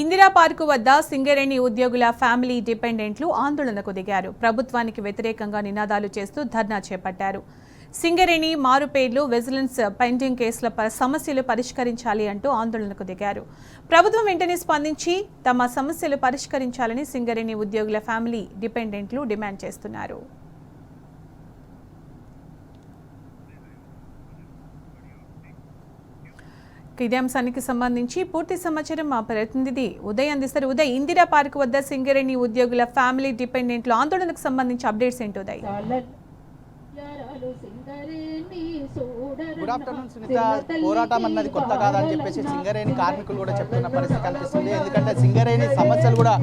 Indira park వద్ద సింగరేణి ఉద్యోగుల family డిపెండెంట్లు ఆందోళనకు దిగారు. ప్రభుత్వానికి వ్యతిరేకంగా నినాదాలు చేస్తూ ధర్నా చేపట్టారు. సింగరేణి మారుపేర్లు విజిలెన్స్ పెండింగ్ కేసుల సమస్యలు పరిష్కరించాలి అంటూ ఆందోళనకు దిగారు. ప్రభుత్వం వెంటనే స్పందించి తమ సమస్యలు పరిష్కరించాలని సింగరేణి ఉద్యోగుల ఫ్యామిలీ డిపెండెంట్లు డిమాండ్ చేస్తున్నారు. ఇదే అంశానికి సంబంధించి పూర్తి సమాచారం మా ప్రతినిధి ఉదయ్ అందిస్తారు. ఉదయ్, ఇందిరా పార్క్ వద్ద సింగరేణి ఉద్యోగుల ఫ్యామిలీ డిపెండెంట్లు ఆందోళనకు సంబంధించి అప్డేట్స్ ఏంటి ఉదయ్? Good afternoon Sunitha. పోరాటం అన్నది కొత్త కాదని చెప్పేసి సింగరేణి కార్మికులు కూడా చెప్తున్న పరిస్థితి కనిపిస్తుంది. ఎందుకంటే సింగరేణి సమస్యలు కూడా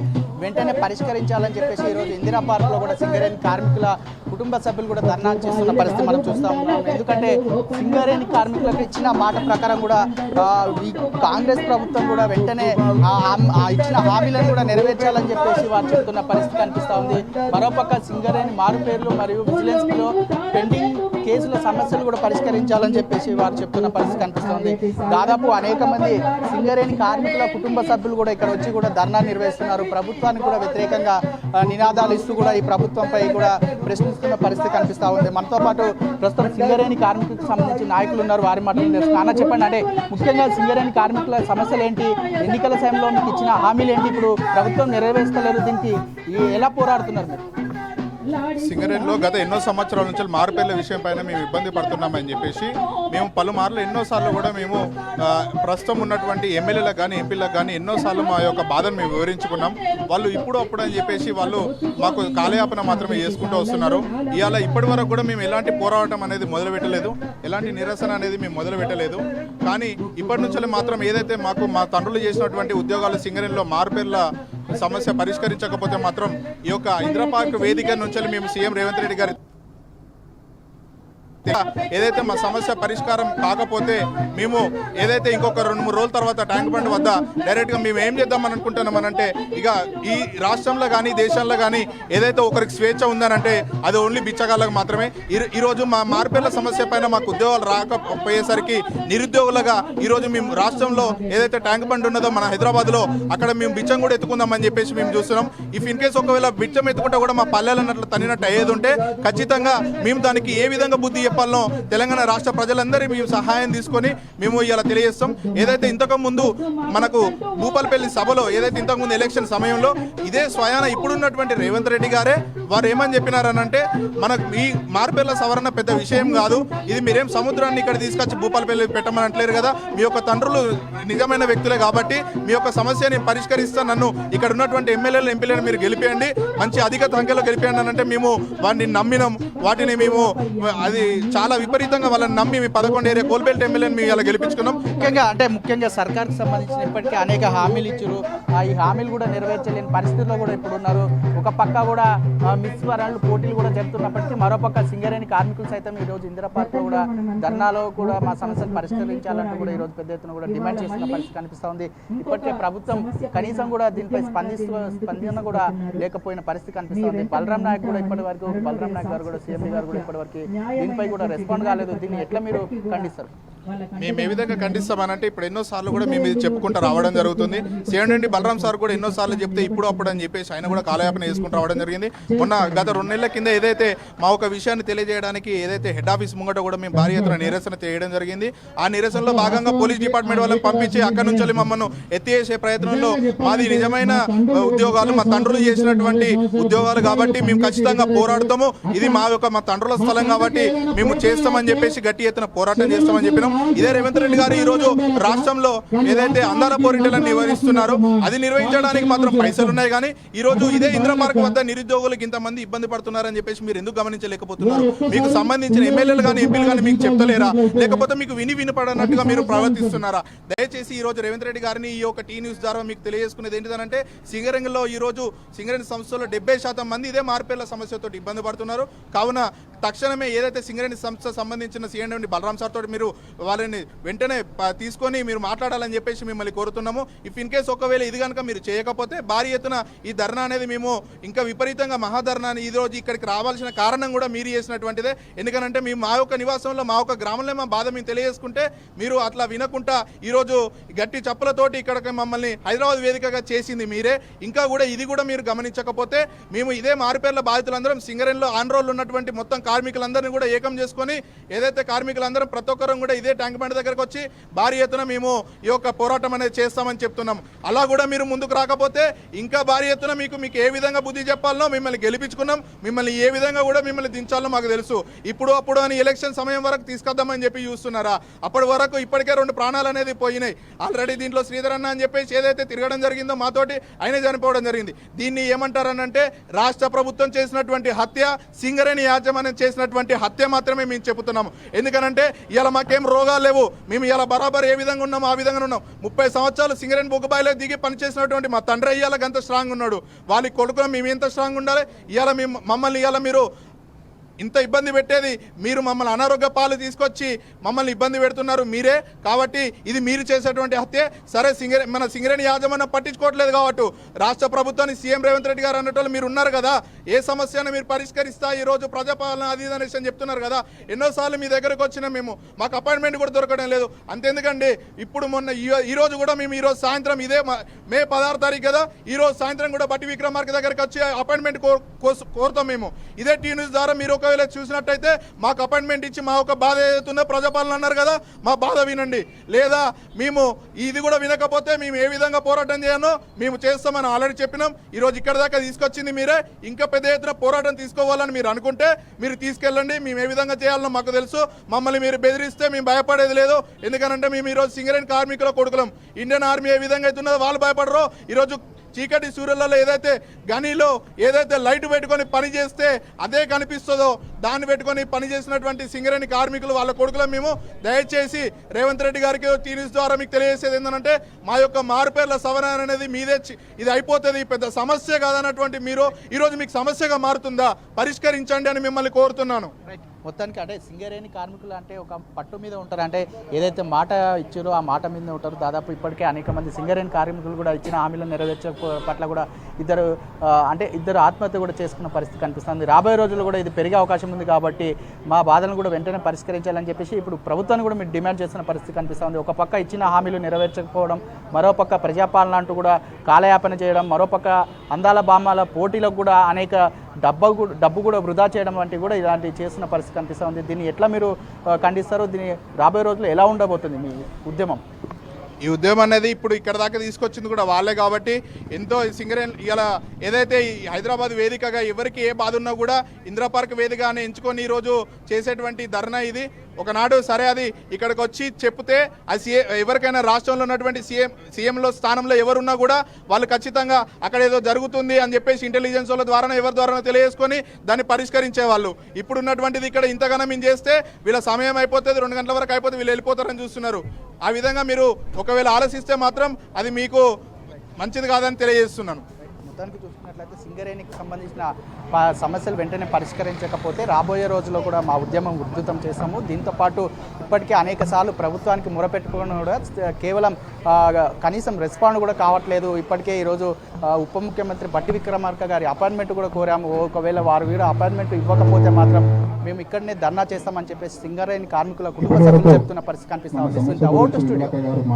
వెంటనే పరిష్కరించాలని చెప్పేసి ఈరోజు ఇందిరా పార్క్లో కూడా సింగరేణి కార్మికుల కుటుంబ సభ్యులు కూడా ధర్నా చేస్తున్న పరిస్థితి మనం చూస్తూ ఉన్నాం. ఎందుకంటే సింగరేణి కార్మికులకు ఇచ్చిన మాట ప్రకారం కూడా ఈ కాంగ్రెస్ ప్రభుత్వం కూడా వెంటనే ఇచ్చిన హామీలను కూడా నెరవేర్చాలని చెప్పేసి వారు చెప్తున్న పరిస్థితి కనిపిస్తూ ఉంది. మరోపక్క సింగరేణి మారుపేర్లు మరియు విజిలెన్స్లో పెండింగ్ కేసుల సమస్యలు కూడా పరిష్కరించాలని చెప్పేసి వారు చెప్తున్న పరిస్థితి కనిపిస్తోంది. దాదాపు అనేక మంది సింగరేణి కార్మికుల కుటుంబ సభ్యులు కూడా ఇక్కడ వచ్చి కూడా ధర్నా నిర్వహిస్తున్నారు. ప్రభుత్వానికి కూడా వ్యతిరేకంగా నినాదాలు ఇస్తూ కూడా ఈ ప్రభుత్వంపై కూడా ప్రశ్నిస్తున్న పరిస్థితి కనిపిస్తూ ఉంది. మనతో పాటు ప్రస్తుతం సింగరేణి కార్మికులకు సంబంధించి నాయకులు ఉన్నారు, వారి మాటలు తెలుసు. చెప్పండి, అంటే ముఖ్యంగా సింగరేణి కార్మికుల సమస్యలు ఏంటి, ఎన్నికల సమయంలో మీకు ఇచ్చిన హామీలు ఏంటి, ఇప్పుడు ప్రభుత్వం నెరవేర్చలేదు, దీనికి ఎలా పోరాడుతున్నారు మీరు? సింగరేణిలో గత ఎన్నో సంవత్సరాల నుంచి మారుపేర్ల విషయం పైన మేము ఇబ్బంది పడుతున్నామని చెప్పేసి మేము పలుమార్లు ఎన్నోసార్లు కూడా మేము ప్రస్తుతం ఉన్నటువంటి ఎమ్మెల్యేలకు కానీ ఎంపీలకు కానీ ఎన్నోసార్లు మా యొక్క బాధను మేము వివరించుకున్నాం. వాళ్ళు ఇప్పుడు అప్పుడు అని చెప్పేసి వాళ్ళు మాకు కాలయాపన మాత్రమే చేసుకుంటూ వస్తున్నారు. ఇవాళ ఇప్పటి వరకు కూడా మేము ఎలాంటి పోరాటం అనేది మొదలుపెట్టలేదు, ఎలాంటి నిరసన అనేది మేము మొదలుపెట్టలేదు. కానీ ఇప్పటి నుంచి మాత్రం ఏదైతే మాకు మా తండ్రులు చేసినటువంటి ఉద్యోగాలు సింగరేణిలో మారుపేర్ల సమస్య పరిష్కరించకపోతే మాత్రం ఈ యొక్క ఇందిరా పార్క్ వేదిక నుంచి మేము సీఎం రేవంత్ రెడ్డి గారి ఏదైతే మా సమస్య పరిష్కారం కాకపోతే మేము ఏదైతే ఇంకొక 2-3 రోజుల తర్వాత ట్యాంక్ బండ్ వద్ద డైరెక్ట్గా మేము ఏం చేద్దామని అనుకుంటున్నామనంటే, ఇక ఈ రాష్ట్రంలో కానీ దేశంలో కానీ ఏదైతే ఒకరికి స్వేచ్ఛ ఉందనంటే అది ఓన్లీ బిచ్చగాళ్ళకు మాత్రమే. ఈరోజు మా మార్పేర్ల సమస్య పైన మాకు ఉద్యోగాలు రాకపోయేసరికి నిరుద్యోగులుగా ఈరోజు మేము రాష్ట్రంలో ఏదైతే ట్యాంక్ బండ్ ఉన్నదో మన హైదరాబాద్లో అక్కడ మేము బిచ్చం కూడా ఎత్తుకుందామని చెప్పేసి మేము చూస్తున్నాం. ఇఫ్ ఇన్ కేసు ఒకవేళ బిచ్చం ఎత్తుకుంటే కూడా మా పల్లెలన్నట్లు తనినట్టు అయ్యేది ఉంటే ఖచ్చితంగా మేము దానికి ఏ విధంగా బుద్ధి చెప్పాలో తెలంగాణ రాష్ట్ర ప్రజలందరి మేము సహాయం తీసుకొని మేము ఇలా తెలియజేస్తాం. ఏదైతే ఇంతకు ముందు మనకు భూపాలపల్లి సభలో ఏదైతే ఇంతకుముందు ఎలక్షన్ సమయంలో ఇదే స్వయాన ఇప్పుడున్నటువంటి రేవంత్ రెడ్డి గారే వారు ఏమని చెప్పినారనంటే, మనకు ఈ మార్పేర్ల సవరణ పెద్ద విషయం కాదు, ఇది మీరేం సముద్రాన్ని ఇక్కడ తీసుకొచ్చి భూపాలపల్లి పెట్టమని అంటలేరు కదా, మీ యొక్క తండ్రులు నిజమైన వ్యక్తులే కాబట్టి మీ యొక్క సమస్యని పరిష్కరిస్తా, నన్ను ఇక్కడ ఉన్నటువంటి ఎమ్మెల్యేలు ఎంపీలను మీరు గెలిపేయండి, మంచి అధిక సంఖ్యలో గెలిపేయండి అని అంటే మేము వాటిని నమ్మినాం. వాటిని మేము అది చాలా విపరీతంగా వాళ్ళని నమ్మి మీ 11 ఏరియా కోల్బెల్ట్ ఎమ్మెల్యేని మేము ఇలా గెలిపించుకున్నాం. ముఖ్యంగా సర్కార్కి సంబంధించిన ఇప్పటికీ అనేక హామీలు ఇచ్చారు. ఈ హామీలు కూడా నెరవేర్చలేని పరిస్థితుల్లో కూడా ఇప్పుడు ఉన్నారు. ఒక పక్క కూడా మిస్ వరాళ్ళు పోటీలు కూడా జరుగుతున్నప్పటికీ మరోపక్క సింగరేణి కార్మికులు సైతం ఈరోజు ఇందిరా పార్క్లో కూడా ధర్నాలో కూడా మా సమస్యలు పరిష్కరించాలంటూ కూడా ఈరోజు పెద్ద ఎత్తున కూడా డిమాండ్ చేస్తున్న పరిస్థితి కనిపిస్తూ ఉంది. ఇప్పటికే ప్రభుత్వం కనీసం కూడా దీనిపై స్పందన కూడా లేకపోయిన పరిస్థితి కనిపిస్తుంది. బలరాం నాయక్ కూడా ఇప్పటి వరకు బలరాం నాయక్ గారు కూడా సీఎం గారు కూడా ఇప్పటి వరకు దీనిపై కూడా రెస్పాండ్ కాలేదు. దీన్ని ఎట్లా మీరు ఖండిస్తారు? మేము ఏ విధంగా ఖండిస్తామనంటే, ఇప్పుడు ఎన్నోసార్లు కూడా మేము ఇది చెప్పుకుంటూ రావడం జరుగుతుంది. సీఎం రెడ్డి బలరాం సార్ కూడా ఎన్నోసార్లు చెప్తే ఇప్పుడు అప్పుడు అని చెప్పేసి ఆయన కూడా కాలయాపన చేసుకుంటూ రావడం జరిగింది. మొన్న గత 2 నెలల కింద ఏదైతే మా ఒక విషయాన్ని తెలియజేయడానికి ఏదైతే హెడ్ ఆఫీస్ ముంగట కూడా మేము భారీ ఎత్తున నిరసన చేయడం జరిగింది. ఆ నిరసనలో భాగంగా పోలీస్ డిపార్ట్మెంట్ వాళ్ళని పంపించి అక్కడ నుంచి మమ్మల్ని ఎత్తివేసే ప్రయత్నంలో మాది నిజమైన ఉద్యోగాలు, మా తండ్రులు చేసినటువంటి ఉద్యోగాలు కాబట్టి మేము ఖచ్చితంగా పోరాడతాము, ఇది మా తండ్రుల స్థలం కాబట్టి మేము చేస్తామని చెప్పేసి గట్టి ఎత్తున పోరాటం చేస్తామని చెప్పినాం. ఇదే రేవంత్ రెడ్డి గారు ఈ రోజు రాష్ట్రంలో ఏదైతే అందాల పోరిటలను నిర్వహిస్తున్నారో అది నిర్వహించడానికి మాత్రం పైసలు ఉన్నాయి, కానీ ఈ రోజు ఇదే ఇందిరా పార్క్ వద్ద నిరుద్యోగులకు ఇంతమంది ఇబ్బంది పడుతున్నారని చెప్పేసి మీరు ఎందుకు గమనించలేకపోతున్నారు? మీకు సంబంధించిన ఎమ్మెల్యేలు కానీ ఎంపీలు కానీ మీకు చెప్తలేరా, లేకపోతే మీకు వినపడనట్టుగా మీరు ప్రవర్తిస్తున్నారా? దయచేసి ఈ రోజు రేవంత్ రెడ్డి గారిని ఈ యొక్క టీ న్యూస్ ద్వారా మీకు తెలియజేసుకునేది ఏంటిదనంటే, సింగరేణిలో ఈ రోజు సింగరేణి సంస్థలో 70% మంది ఇదే మార్పేర్ల సమస్యతో ఇబ్బంది పడుతున్నారు. కావున తక్షణమే ఏదైతే సింగరేణి సంస్థ సంబంధించిన సీఎం బలరాం సార్ తోటి మీరు వాళ్ళని వెంటనే తీసుకొని మీరు మాట్లాడాలని చెప్పేసి మిమ్మల్ని కోరుతున్నాము. ఇఫ్ ఇన్ కేస్ ఒకవేళ ఇది కనుక మీరు చేయకపోతే భారీ ఎత్తున ఈ ధర్నా అనేది మేము ఇంకా విపరీతంగా మహాధర్నాని ఈ రోజు ఇక్కడికి రావాల్సిన కారణం కూడా మీరు చేసినటువంటిదే. ఎందుకంటే మేము మా యొక్క నివాసంలో మా యొక్క గ్రామంలో మా బాధ మేము తెలియజేసుకుంటే మీరు అట్లా వినకుండా ఈరోజు గట్టి చప్పులతోటి ఇక్కడ మమ్మల్ని హైదరాబాద్ వేదికగా చేసింది మీరే. ఇంకా కూడా ఇది కూడా మీరు గమనించకపోతే మేము ఇదే మారుపేర్ల బాధితులందరం సింగరేణిలో ఆన్ రోల్ ఉన్నటువంటి మొత్తం కార్మికులందరినీ కూడా ఏకం చేసుకొని ఏదైతే కార్మికులందరం ప్రతి ఒక్కరం కూడా ఇదే ట్యాంక్ బండ్ దగ్గరకు వచ్చి భారీ ఎత్తున మేము ఈ యొక్క పోరాటం అనేది చేస్తామని చెప్తున్నాం. అలా కూడా మీరు ముందుకు రాకపోతే ఇంకా భారీ ఎత్తున మీకు ఏ విధంగా బుద్ధి చెప్పాలనో మిమ్మల్ని గెలిపించుకున్నాం, మిమ్మల్ని ఏ విధంగా కూడా మిమ్మల్ని దించాలో మాకు తెలుసు. ఇప్పుడు అని ఎలక్షన్ సమయం వరకు తీసుకొద్దామని చెప్పి చూస్తున్నారా? అప్పటి వరకు ఇప్పటికే 2 ప్రాణాలు అనేది పోయినాయి ఆల్రెడీ. దీంట్లో శ్రీధర్ అన్న అని చెప్పేసి ఏదైతే తిరగడం జరిగిందో మాతోటి ఆయన చనిపోవడం జరిగింది. దీన్ని ఏమంటారనంటే రాష్ట్ర ప్రభుత్వం చేసినటువంటి హత్య, సింగరేణి యాజమాన్యం చేసినటువంటి హత్య మాత్రమే మేము చెబుతున్నాము. ఎందుకనంటే ఇలా మాకేం రోగాలు లేవు, మేము ఇలా బరాబర్ ఏ విధంగా ఉన్నామో ఆ విధంగా ఉన్నాం. 30 సంవత్సరాలు సింగరేణి బొగ్గుబాయిలో దిగి పనిచేసినటువంటి మా తండ్రి ఇవాళ అంత స్ట్రాంగ్ ఉన్నాడు. వాళ్ళ కొడుకులు మేము ఎంత స్ట్రాంగ్ ఉండాలి? ఇవాళ మమ్మల్ని ఇవాళ మీరు ఇంత ఇబ్బంది పెట్టేది మీరు, మమ్మల్ని అనారోగ్య పాలు తీసుకొచ్చి మమ్మల్ని ఇబ్బంది పెడుతున్నారు మీరే. కాబట్టి ఇది మీరు చేసేటువంటి హత్య. సరే మన సింగరేణి యాజమాన్యం పట్టించుకోవట్లేదు కాబట్టి రాష్ట్ర ప్రభుత్వాన్ని సీఎం రేవంత్ రెడ్డి గారు అన్నట్టు మీరు ఉన్నారు కదా, ఏ సమస్యను మీరు పరిష్కరిస్తా ఈరోజు ప్రజాపాలన అది అనేసి చెప్తున్నారు కదా. ఎన్నోసార్లు మీ దగ్గరకు వచ్చినా మేము మాకు అపాయింట్మెంట్ కూడా దొరకడం లేదు. అంతెందుకండి ఇప్పుడు మొన్న ఈరోజు కూడా మేము ఈరోజు సాయంత్రం ఇదే మే 16 తారీఖు కదా, ఈరోజు సాయంత్రం కూడా బట్టి విక్రమార్క దగ్గరకు వచ్చి అపాయింట్మెంట్ కోరుతాం మేము. ఇదే టీ న్యూస్ ద్వారా మీరు ఒకవేళ చూసినట్టయితే మాకు అపాయింట్మెంట్ ఇచ్చి మా ఒక బాధ ఏదైతుందో ప్రజాపాలన అన్నారు కదా, మా బాధ వినండి. లేదా మేము ఇది కూడా వినకపోతే మేము ఏ విధంగా పోరాటం చేయాలో మేము చేస్తామని ఆల్రెడీ చెప్పినాం. ఈరోజు ఇక్కడ దాకా తీసుకొచ్చింది మీరే. ఇంకా పెద్ద ఎత్తున పోరాటం తీసుకోవాలని మీరు అనుకుంటే మీరు తీసుకెళ్ళండి. మేము ఏ విధంగా చేయాలో మాకు తెలుసు. మమ్మల్ని మీరు బెదిరిస్తే మేము భయపడేది లేదు. ఎందుకంటే మేము ఈరోజు సింగరేణి కార్మికుల కొడుకులం. ఇండియన్ ఆర్మీ ఏ విధంగా అవుతున్నదో వాళ్ళు భయపడరో. ఈరోజు చీకటి సూర్యులలో ఏదైతే గనిలో ఏదైతే లైట్ పెట్టుకొని పని చేస్తే అదే కనిపిస్తుందో దాన్ని పెట్టుకొని పని చేసినటువంటి సింగరేణి కార్మికులు వాళ్ళ కొడుకులు మేము దయచేసి రేవంత్ రెడ్డి గారికి టీ న్యూస్ ద్వారా మీకు తెలియజేసేది ఏంటంటే మా యొక్క మారుపేర్ల సవరణ అనేది మీదే ఇది అయిపోతుంది, పెద్ద సమస్య కాదన్నటువంటి మీరు ఈరోజు మీకు సమస్యగా మారుతుందా, పరిష్కరించండి అని మిమ్మల్ని కోరుతున్నాను. మొత్తానికి అంటే సింగరేణి కార్మికులు అంటే ఒక పట్టు మీద ఉంటారు. అంటే ఏదైతే మాట ఇచ్చారో ఆ మాట మీద ఉంటారు. దాదాపు ఇప్పటికే అనేక మంది సింగరేణి కార్మికులు కూడా ఇచ్చిన హామీలను నెరవేర్చే పట్ల కూడా ఇద్దరు ఆత్మహత్య కూడా చేసుకున్న పరిస్థితి కనిపిస్తుంది. రాబోయే రోజుల్లో కూడా ఇది పెరిగే అవకాశం ఉంది. కాబట్టి మా బాధలను కూడా వెంటనే పరిష్కరించాలని చెప్పేసి ఇప్పుడు ప్రభుత్వాన్ని కూడా మీరు డిమాండ్ చేస్తున్న పరిస్థితి కనిపిస్తుంది. ఒక పక్క ఇచ్చిన హామీలు నెరవేర్చకపోవడం, మరోపక్క ప్రజాపాలన అంటూ కూడా కాలయాపన చేయడం, మరోపక్క అందాల బామ్మాల పోటీలకు కూడా అనేక డబ్బు కూడా వృధా చేయడం వంటివి కూడా ఇలాంటివి చేస్తున్న పరిస్థితి కనిపిస్తుంది. దీన్ని ఎట్లా మీరు ఖండిస్తారు? దీన్ని రాబోయే రోజుల్లో ఎలా ఉండబోతుంది మీ ఉద్యమం? ఈ ఉద్యమం అనేది ఇప్పుడు ఇక్కడ దాకా తీసుకొచ్చింది కూడా వాళ్ళే కాబట్టి ఎంతో సింగరేణి ఇలా ఏదైతే హైదరాబాద్ వేదికగా ఎవరికి ఏ బాధ ఉన్నా కూడా ఇందిరా పార్క్ వేదికగానే ఎంచుకొని ఈరోజు చేసేటువంటి ధర్నా ఇది. ఒకనాడు సరే అది ఇక్కడికి వచ్చి చెప్తే అది ఎవరికైనా రాష్ట్రంలో ఉన్నటువంటి సీఎంలో స్థానంలో ఎవరున్నా కూడా వాళ్ళు ఖచ్చితంగా అక్కడ ఏదో జరుగుతుంది అని చెప్పేసి ఇంటెలిజెన్స్ వాళ్ళ ద్వారా ఎవరి ద్వారా తెలియజేసుకొని దాన్ని పరిష్కరించే వాళ్ళు. ఇప్పుడు ఉన్నటువంటిది ఇక్కడ ఇంతగానో మేము చేస్తే వీళ్ళ సమయం అయిపోతుంది, 2 గంటల వరకు అయిపోతే వీళ్ళు వెళ్ళిపోతారని చూస్తున్నారు. ఆ విధంగా మీరు ఒకవేళ ఆలోచిస్తే మాత్రం అది మీకు మంచిది కాదని తెలియజేస్తున్నాను. మొత్తానికి చూసుకున్నట్లయితే సింగరేణికి సంబంధించిన సమస్యలు వెంటనే పరిష్కరించకపోతే రాబోయే రోజుల్లో కూడా మా ఉద్యమం ఉధృతం చేస్తాము. దీంతోపాటు ఇప్పటికే అనేక సార్లు ప్రభుత్వానికి మొరపెట్టుకుని కూడా కేవలం కనీసం రెస్పాండ్ కూడా కావట్లేదు. ఇప్పటికే ఈరోజు ఉప ముఖ్యమంత్రి బట్టి విక్రమార్క గారి అపాయింట్మెంట్ కూడా కోరాము. ఒకవేళ వారు వీరు అపాయింట్మెంట్ ఇవ్వకపోతే మాత్రం మేము ఇక్కడనే ధర్నా చేస్తామని చెప్పేసి సింగరేణి కార్మికుల కుటుంబ సభ్యులు చెప్తున్న పరిస్థితి కనిపిస్తూ ఉంది.